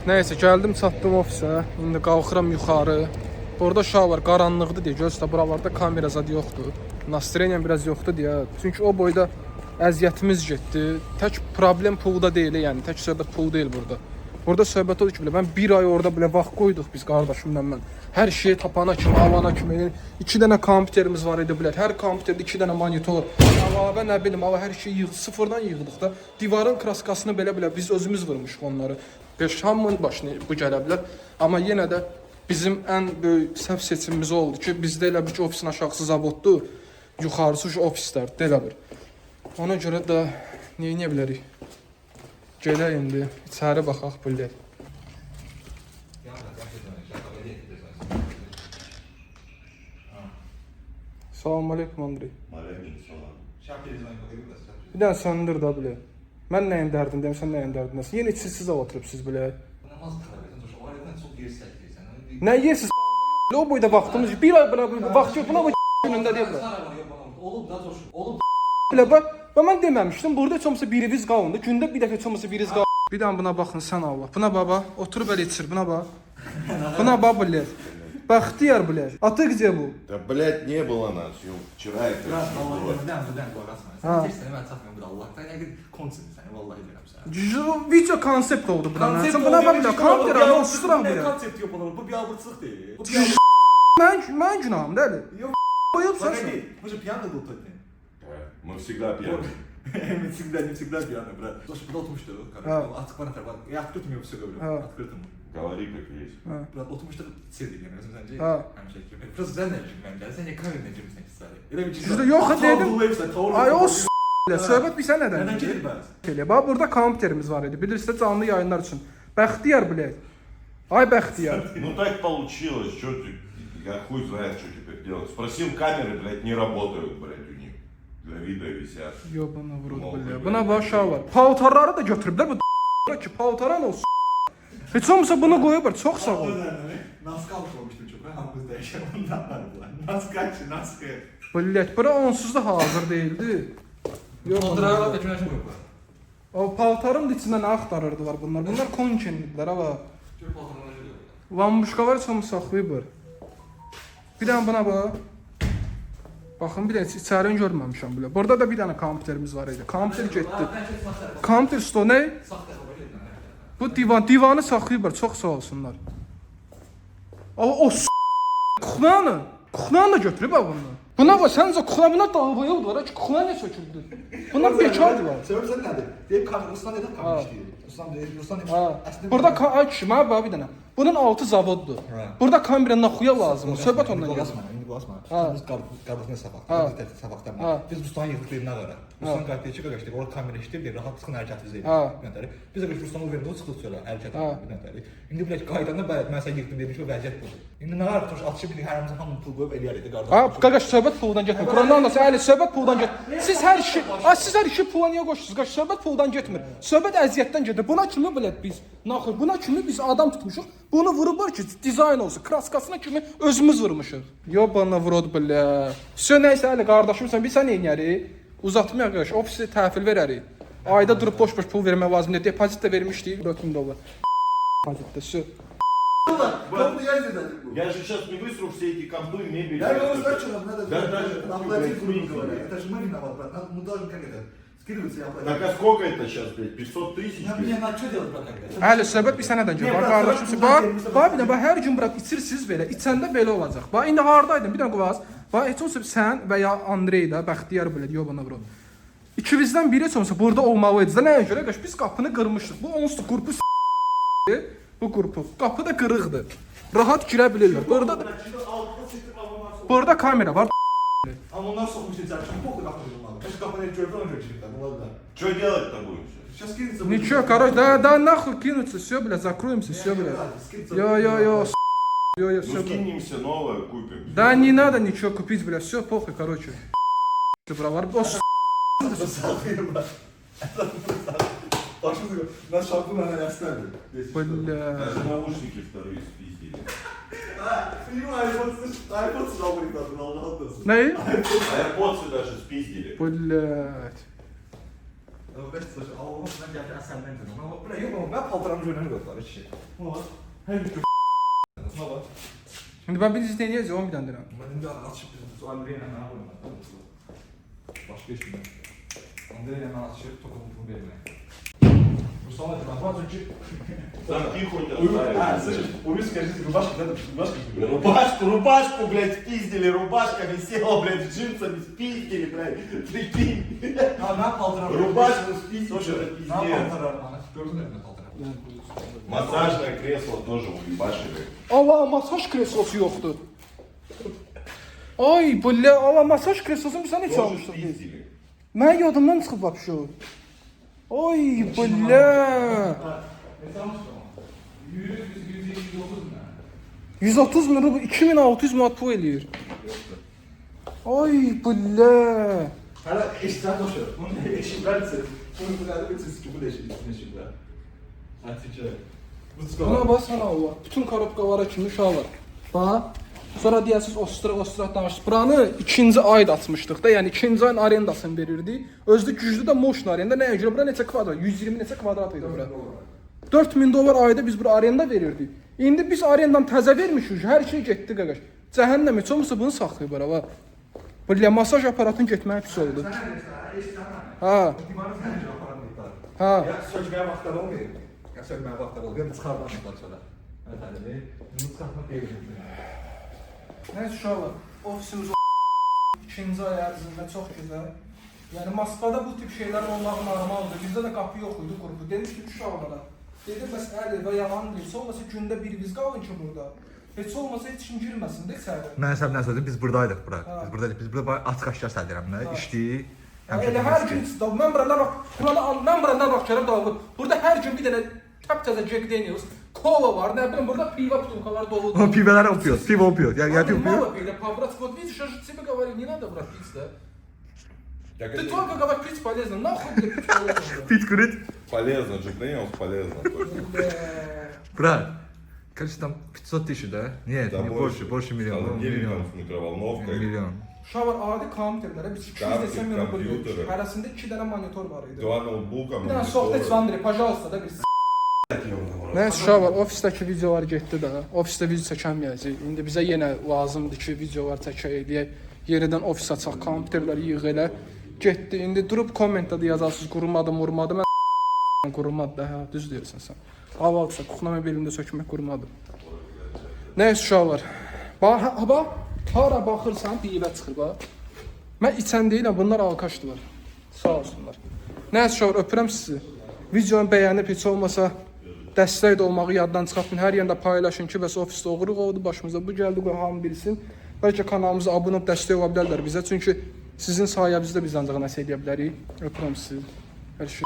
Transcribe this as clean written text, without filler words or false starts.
Nəysə, gəldim, çatdım ofisə. İndi qalxıram yuxarı. Burada uşaq var, qaranlıqdır deyə. Gözlə, buralarda kamera zad yoxdur. Nastroyeniya biraz yoxdur deyə. Çünki o boyda əziyyətimiz getdi. Tək problem pulda deyil, yəni tək söhbət pul deyil burada. Burada söhbət odur ki, belə mən bir ay orada belə vaxt qoyduq biz qardaşımla mən. Hər şeyi tapana kimi, alana kimi. 2 dənə kompüterimiz var idi bilər. Hər kompüterdə 2 dənə monitor. Əlavə nə bilim, hər şeyi sıfırdan yığdıq da. Divarın kraskasını belə biz özümüz vurmuşuq onları. Hamının başına bu gələ bilər. Amma yenə də bizim ən böyük səhv seçimimiz oldu ki, bizdə elə bir ki, ofisin aşağısı zavoddur, yuxarısı ofislərdir, elə bir. Ona görə də neyə bilərik? Gələ indi, içəri baxaq bilək. Salam aleykum Andrey. Bir dənə söndür da bilək. Mən nəyin dərdindəyim, sən nəyin dərdindəsin? Yenə içsiz oturubsiniz bilək. Nə yersiniz? O boyda vaxtımız, bir ay vaxt yok, buna bu günündə deyil. Olub bilə bax, mən deməmişdim, burada heç olmasa biriniz qalındı, gündə bir dəfə heç olmasa biriniz qalındı. Bir dənə buna baxın sən Allah, buna baba, oturub əl içir, buna bax. Buna bax, blядь. Бахтияр, блядь. А ты где был? Да, блядь, не было нас. Вчера это было. Video konsept oldu buna. Sen buna bak da kompüter ama susuram buraya. Konsept yok olur. Bu bir abırtılık değil. Ben günahım değil. Yok. Koyup sen. Мы же пьяный был тот день. Мы всегда пьяны. Мы не всегда пьяны, брат. Слушай, burada oturmuştu. Artık bana bak. Ya открытым его все говорю. Открытым. Говори как есть. Burada oturmuştuk. Sevdik yani. Sence hemşehrim. Biraz güzel ne bileyim ben. Sen ne kahve ne bileyim sen sadece. Öyle bir şey. Sizde yok dedim. Ay o söhbət bilsən nədən? Nədən gedir bəs? Bax burada kompüterimiz var idi. Bilirsiniz canlı yayınlar üçün. Bəxtiyar блядь. Ay Bəxtiyar. Ну так получилось, что ты, я хуй знает, что теперь делать. Спросил, камеры, блядь, не работают, блядь, у них. Для вида висят. Yo bana vurur блядь. Buna bax uşaq var. Paltarları da götürüblər bu ki paltaran olsun. Heç olmasa bunu qoyublar. Çox sağ ol. Naskal koymuştum çok. Hamımızda yaşam ondan var bu. Naskal, naskal. Blядь, bura onsuz da hazır değildi. Yok, onlara da güneşim yok. O paltarın içində nə axtarırdılar bunlar? Bunlar konkenidilər ama. Vambuşka var heç olmasa saxlayıblar. Bir dənə buna bax. Baxın bir də içərini görməmişəm belə. Burada da bir dənə kompüterimiz var idi. Kompüter getdi. Kompüter sto ne? Bu divanı saxlayıblar. Çox sağ olsunlar. O kuxlanı da götürüb bunu. Buna bax, səncə kuxlanına davaya oldular ki, kuxlan nə söküldü? Bunlar bekardılar. Səbəb sən nədir? Deyib Ruslan dedim kamera işləyir. Ruslan demiş. Burada ay kişi, mənə bax bir dənə. Bunun altı zavoddur. Burada kamera naxuya lazımdır. Söhbət ondan gedir. İndi basma. Biz qardaşına safaq. Biz safaqdan. Biz Ruslan yığdıq birinə qara. Ruslan qayıtdı ki, qardaşlar, orada kamera işləyir, rahat çıxın hərəkətiniz edir. Biz də Ruslanı verdik, o çıxdı çölə hərəkət edir. İndi bilək qaydanda bəli, mən sənə yığdım demiş o vəziyyət budur. İndi nə var? Atışı bilik hər hamımız hamı pul qoyub eləyərik qardaş. Qardaş söhbət puldan getmir. Qurandan da sən söhbət puldan get. Siz hər işi pula niyə qoşursunuz? Qardaş söhbət puldan getmir. Söhbət əziyyətdən gedir. Buna kimi bilət biz? Naxır, buna kimi biz adam tutmuşuq. Bunu vurublar ki, dizayn olsun. Kraskasına kimi özümüz vurmuşuq. Yo bana vurod bilə. Sən nəysə hələ qardaşımsan, biz sən neynərik? Uzatmayaq qardaş, ofisi təhvil verərik. Ayda durub boş pul vermək lazımdır. Depozit də vermişdik, $4000. Depozitdə sür. Я же сейчас не высру все эти компы, мебель. Я его растрачу, надо оплатить, грубо говоря. Это же мы виноваты, брат. Мы должны как это скидываться и оплатить. Так а сколько это сейчас, блядь? 500 тысяч? Мне надо что делать, брат? Hələ söhbət bir sənədən gəlir. Bax qardaşım, bax bir də bax hər gün bırak içirsiniz belə. İçəndə belə olacaq. Bax indi hardaydın? Bir dənə qulaq. Bax heç olmasa sən və ya Andrey də Bəxtiyar belə yo bana bro. İkimizdən biri heç olmasa burada olmalıydı. Nəyə görə? Qaş biz qapını qırmışdıq. Bu onsuz qrupu bu qrupu. Qapı da qırıqdır. Rahat girə bilirlər. Burada kamera var. А у нас сохнуть нельзя, почему похуй нахуй надо? Конечно, капанет чё, это уже чё-то, ну ладно. Что делать-то будем? Сейчас кинется. Ничего, короче, да нахуй кинуться, все, бля, закроемся, все, бля. Йо, все, Ну скинемся, новое купим. Да не надо ничего купить, бля, все, похуй, короче. Ты бравар, босс. Наш шампунь она оставили. Бля. Даже наушники вторые спиздили. iPhone сюда будет надо, Allah'ın. Ne? AirPods даже спиздили. Блядь. Vestos, Allah'ım ben gerçekten senden canım. Ama buraya yok ben paltaramı görünür gördüler hiç şey. Ama her bir Ama Şimdi ben bir izleyeceğiz 10 birden dirəm. ben de açıp bizim Andrey'le ne yapalım? Başka iş mi? Andrey'le ben açıp tokumu vermeye. Mustafa da ben çünkü Там тихо не слышишь, у русской жизни рубашка, надо Рубашку, рубашку, блядь, спиздили, рубашка висела, блядь, джинсами спиздили, блядь, прикинь. Ha ben paltaramı. Рубашку спиздили, Слушай, это ben пиздец. paltaramı. Gördün mü paltaramı? Массажное кресло тоже уебашили. Allah masaj kreslosu yoxdur. Ay billə, Allah masaj kreslosunu bizə nə Тоже çalmışdıq biz? спиздили. Mən yadımdan çıxıb vapşo. Ay billə. Ne sanmıştın ama? 100, 130 min rubl 2600 manat pul eləyir. Ay billə. Hala eşitler boşuyor. Bunun eşitler ise. Bunun kulağında bir sesi bu da eşitler. Hatice. Buna bax sən Allah. Bütün korobkalara kimi uşaqlar. Bax. Sonra deyəsiz Ostra danışdıq. Buranı 2-ci ayda açmışdıq da, yəni 2-ci ayın arendasını verirdik. Özdə güclü də motion arenda. Nəyə görə? Bura neçə kvadrat? 120 neçə kvadrat idi bura? $4000 ayda biz bura arenda verirdik. İndi biz arendan təzə vermişik. Hər şey getdi qaqaş. Cəhənnəm heç olmasa bunu saxlayıb bura. Bax. Belə masaj aparatın getməyi pis oldu. Ha. Ha. Ya sökmeye vakitler olmuyor. Ya sökmeye vakitler oluyor. Çıkardan sonra. Evet hani bunu çıkartmak değil. Nəysə uşaqlar, ofisimiz ikinci ay ərzində çox gözəl. Yəni Moskvada bu tip şeylər olmaq normaldır. Bizdə də qapı yox idi qrupu. Dedik ki, uşaqlara. Dedim bəs əli və yalan deyirsə, olmasa gündə bir biz qalın ki burada. Heç olmasa heç kim girməsin də içəri. Ben sen ne söyledim? Biz buradaydıq bura. Biz buradaydık. Biz burada açıq aşkar sərdirəm də. İşdi. Elə hər gün mən buradan bax görəm dağılıb. Burada hər gün bir dənə təptəzə Jack Daniels, kola var, nə bilim burada piva butulkalar doludur. O piveler okuyor. Pive okuyor. Yani pive okuyor. Мало пили, по-братски. Вот видишь, я же тебе говорю, не надо брать пить, да? Ты только говоришь, пить полезно. Нахуй тебе пить полезно? Fit grid. Полезно, Джек Дэниелс полезно. Брат. Короче, там 500 тысяч, да? Нет, Да не больше миллиона. Холодильником Миллион. с микроволновкой. Mиллиon. Uşaqlar adi kompüterlərə biz 200 Kompüter, desəm yana qoyuyoruz. kompüter. Hərəsində 2 dənə monitor var idi. Два ноутбука, Bir dənə sohbet монитор. vandri, pajalsa da bir Nəysə uşaqlar, ofisdəki videolar getdi də. Ofisdə video çəkəməyəcək. İndi bizə yenə lazımdır ki, videolar çəkək eləyək. Yenidən ofis açaq, kompüterləri yığ elə. Getdi. İndi durub kommentdə də yazarsınız, qurumadım, vurmadım. Mən qurumadı da, hə, düz deyirsən sən. Havalsa, kuxnamə belimdə sökmək qurumadım. Nəysə uşaqlar. Bax, hara baxırsan, pivə çıxır, bax. Mən içən deyiləm, bunlar alkaşdılar. Sağ olsunlar. Nəysə uşaqlar, öpürəm sizi. Videonu bəyənib heç olmasa dəstək də olmağı yaddan çıxartmayın. Hər yerdə paylaşın ki, bəs ofisdə oğruq oldu başımıza. Bu gəldi, qoy hamı bilsin. Bəlkə kanalımıza abunə olub dəstək ola bilərlər bizə. Çünki sizin sayənizdə biz ancaq nəsə edə bilərik. Öpürəm sizi. Hər şey.